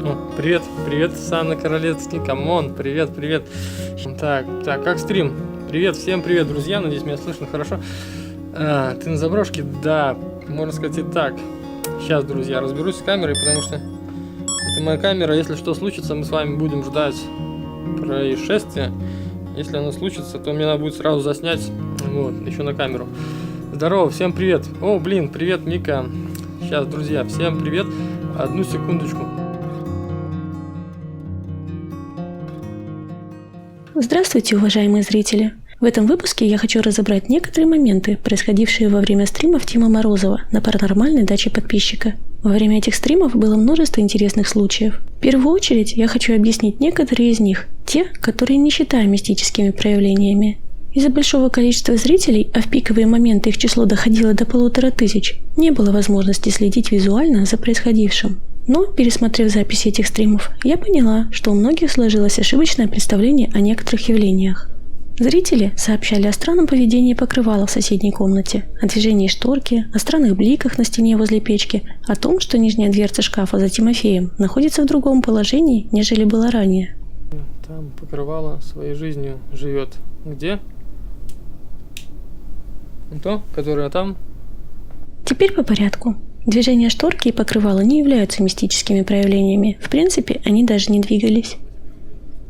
О, привет, привет, Санна Королевский, камон, привет, привет. Так, как стрим? Привет, всем привет, друзья, надеюсь, меня слышно хорошо. Ты на заброшке? Да, можно сказать и так. Сейчас, друзья, разберусь с камерой, потому что это моя камера. Если что случится, мы с вами будем ждать происшествия. Если оно случится, то мне надо будет сразу заснять, вот, еще на камеру. Здорово, всем привет. О, блин, привет, Мика. Сейчас, друзья, всем привет. Одну секундочку. Здравствуйте, уважаемые зрители! В этом выпуске я хочу разобрать некоторые моменты, происходившие во время стримов Тима Морозова на паранормальной даче подписчика. Во время этих стримов было множество интересных случаев. В первую очередь я хочу объяснить некоторые из них, те, которые не считаю мистическими проявлениями. Из-за большого количества зрителей, а в пиковые моменты их число доходило до 1500, не было возможности следить визуально за происходившим. Но, пересмотрев записи этих стримов, я поняла, что у многих сложилось ошибочное представление о некоторых явлениях. Зрители сообщали о странном поведении покрывала в соседней комнате, о движении шторки, о странных бликах на стене возле печки, о том, что нижняя дверца шкафа за Тимофеем находится в другом положении, нежели было ранее. Там покрывало своей жизнью живет. Где? То, которое там? Теперь по порядку. Движения шторки и покрывала не являются мистическими проявлениями. В принципе, они даже не двигались.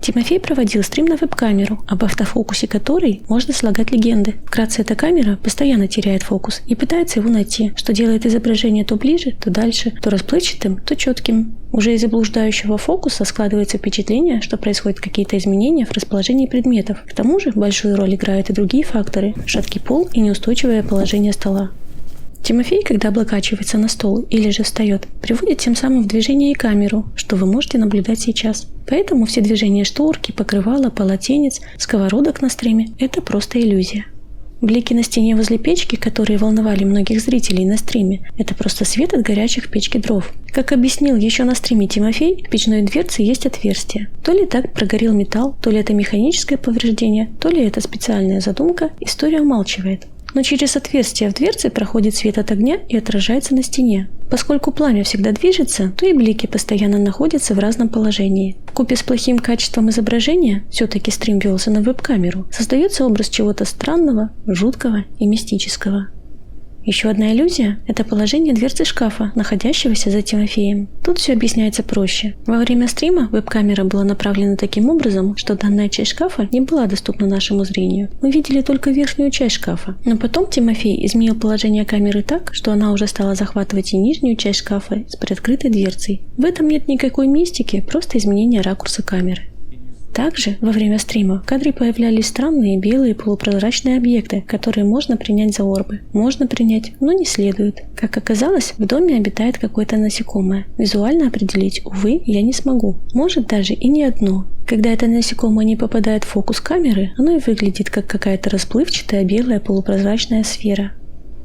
Тимофей проводил стрим на веб-камеру, об автофокусе которой можно слагать легенды. Вкратце, эта камера постоянно теряет фокус и пытается его найти, что делает изображение то ближе, то дальше, то расплывчатым, то четким. Уже из заблуждающего фокуса складывается впечатление, что происходят какие-то изменения в расположении предметов. К тому же большую роль играют и другие факторы – шаткий пол и неустойчивое положение стола. Тимофей, когда облокачивается на стол или же встает, приводит тем самым в движение и камеру, что вы можете наблюдать сейчас. Поэтому все движения шторки, покрывала, полотенец, сковородок на стриме – это просто иллюзия. Блики на стене возле печки, которые волновали многих зрителей на стриме, это просто свет от горячих в печке дров. Как объяснил еще на стриме Тимофей, в печной дверце есть отверстие. То ли так прогорел металл, то ли это механическое повреждение, то ли это специальная задумка, история умалчивает. Но через отверстие в дверце проходит свет от огня и отражается на стене. Поскольку пламя всегда движется, то и блики постоянно находятся в разном положении. Вкупе с плохим качеством изображения, все-таки стрим велся на веб-камеру, создается образ чего-то странного, жуткого и мистического. Еще одна иллюзия – это положение дверцы шкафа, находящегося за Тимофеем. Тут все объясняется проще. Во время стрима веб-камера была направлена таким образом, что данная часть шкафа не была доступна нашему зрению. Мы видели только верхнюю часть шкафа. Но потом Тимофей изменил положение камеры так, что она уже стала захватывать и нижнюю часть шкафа с приоткрытой дверцей. В этом нет никакой мистики, просто изменение ракурса камеры. Также во время стрима в кадре появлялись странные белые полупрозрачные объекты, которые можно принять за орбы. Можно принять, но не следует. Как оказалось, в доме обитает какое-то насекомое. Визуально определить, увы, я не смогу. Может даже и не одно. Когда это насекомое не попадает в фокус камеры, оно и выглядит как какая-то расплывчатая белая полупрозрачная сфера.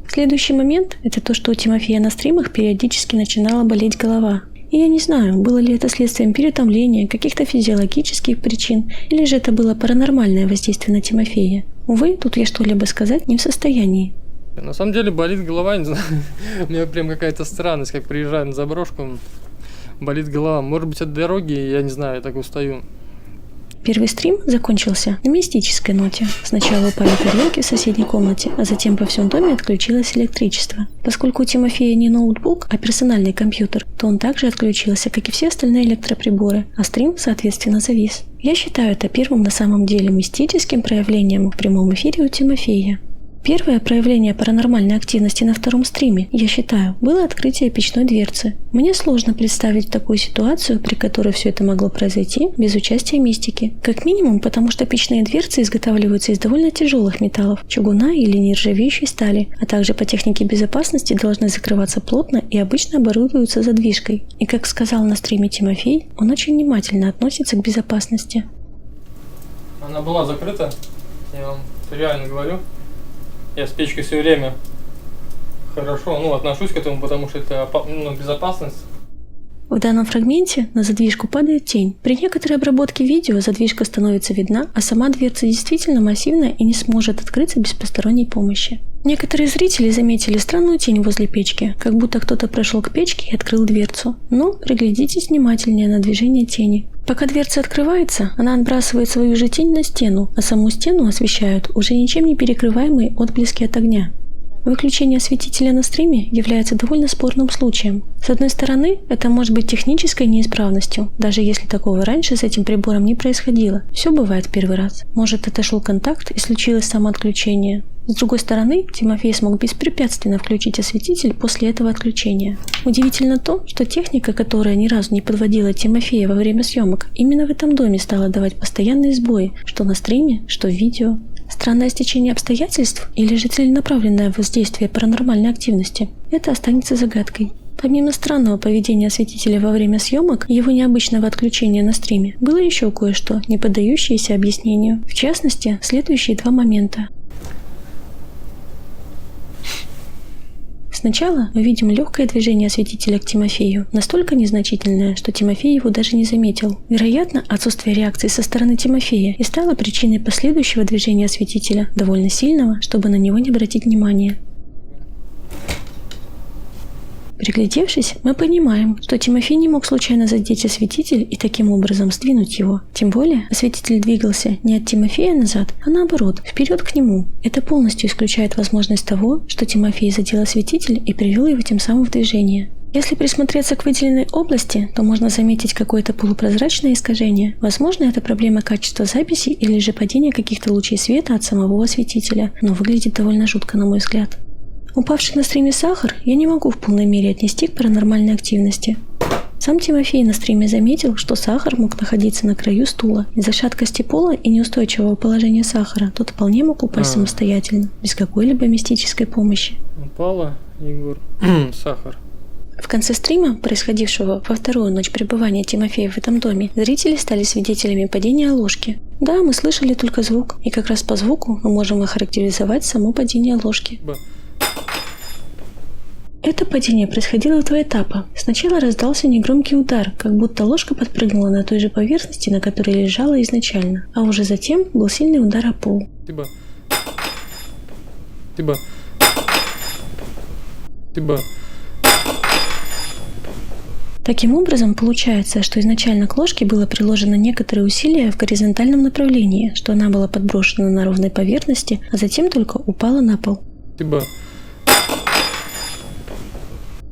Следующий момент – это то, что у Тимофея на стримах периодически начинала болеть голова. И я не знаю, было ли это следствием переутомления, каких-то физиологических причин, или же это было паранормальное воздействие на Тимофея. Увы, тут я что-либо сказать не в состоянии. На самом деле болит голова, не знаю, у меня прям какая-то странность, как приезжаю на заброшку, болит голова. Может быть, от дороги, я не знаю, я так устаю. Первый стрим закончился на мистической ноте. Сначала упали тарелки в соседней комнате, а затем по всему доме отключилось электричество. Поскольку у Тимофея не ноутбук, а персональный компьютер, то он также отключился, как и все остальные электроприборы, а стрим, соответственно, завис. Я считаю это первым на самом деле мистическим проявлением в прямом эфире у Тимофея. Первое проявление паранормальной активности на втором стриме, я считаю, было открытие печной дверцы. Мне сложно представить такую ситуацию, при которой все это могло произойти без участия мистики. Как минимум, потому что печные дверцы изготавливаются из довольно тяжелых металлов, чугуна или нержавеющей стали, а также по технике безопасности должны закрываться плотно и обычно оборудуются задвижкой. И как сказал на стриме Тимофей, он очень внимательно относится к безопасности. Она была закрыта, я вам реально говорю. Я с печкой все время хорошо отношусь к этому, потому что это безопасность. В данном фрагменте на задвижку падает тень. При некоторой обработке видео задвижка становится видна, а сама дверца действительно массивная и не сможет открыться без посторонней помощи. Некоторые зрители заметили странную тень возле печки, как будто кто-то прошел к печке и открыл дверцу. Но приглядитесь внимательнее на движение тени. Пока дверца открывается, она отбрасывает свою же тень на стену, а саму стену освещают уже ничем не перекрываемые отблески от огня. Выключение осветителя на стриме является довольно спорным случаем. С одной стороны, это может быть технической неисправностью, даже если такого раньше с этим прибором не происходило. Все бывает в первый раз. Может, отошел контакт и случилось самоотключение. С другой стороны, Тимофей смог беспрепятственно включить осветитель после этого отключения. Удивительно то, что техника, которая ни разу не подводила Тимофея во время съемок, именно в этом доме стала давать постоянные сбои, что на стриме, что в видео. Странное стечение обстоятельств или же целенаправленное воздействие паранормальной активности – это останется загадкой. Помимо странного поведения осветителя во время съемок и его необычного отключения на стриме, было еще кое-что, не поддающееся объяснению. В частности, следующие два момента. Сначала мы видим легкое движение осветителя к Тимофею, настолько незначительное, что Тимофей его даже не заметил. Вероятно, отсутствие реакции со стороны Тимофея и стало причиной последующего движения осветителя, довольно сильного, чтобы на него не обратить внимания. Приглядевшись, мы понимаем, что Тимофей не мог случайно задеть осветитель и таким образом сдвинуть его. Тем более, осветитель двигался не от Тимофея назад, а наоборот, вперед к нему. Это полностью исключает возможность того, что Тимофей задел осветитель и привел его тем самым в движение. Если присмотреться к выделенной области, то можно заметить какое-то полупрозрачное искажение. Возможно, это проблема качества записи или же падение каких-то лучей света от самого осветителя, но выглядит довольно жутко, на мой взгляд. Упавший на стриме сахар я не могу в полной мере отнести к паранормальной активности. Сам Тимофей на стриме заметил, что сахар мог находиться на краю стула. Из-за шаткости пола и неустойчивого положения сахара тот вполне мог упасть самостоятельно, без какой-либо мистической помощи. Упала, Егор, сахар. В конце стрима, происходившего во вторую ночь пребывания Тимофея в этом доме, зрители стали свидетелями падения ложки. Да, мы слышали только звук, и как раз по звуку мы можем охарактеризовать само падение ложки. Это падение происходило в два этапа. Сначала раздался негромкий удар, как будто ложка подпрыгнула на той же поверхности, на которой лежала изначально, а уже затем был сильный удар о пол. Таким образом, получается, что изначально к ложке было приложено некоторое усилие в горизонтальном направлении, что она была подброшена на ровной поверхности, а затем только упала на пол.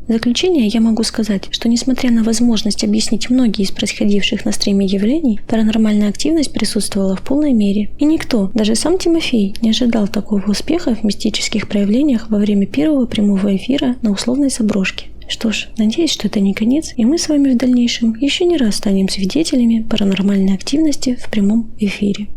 В заключение я могу сказать, что несмотря на возможность объяснить многие из происходивших на стриме явлений, паранормальная активность присутствовала в полной мере. И никто, даже сам Тимофей, не ожидал такого успеха в мистических проявлениях во время первого прямого эфира на условной заброшке. Что ж, надеюсь, что это не конец, и мы с вами в дальнейшем еще не раз станем свидетелями паранормальной активности в прямом эфире.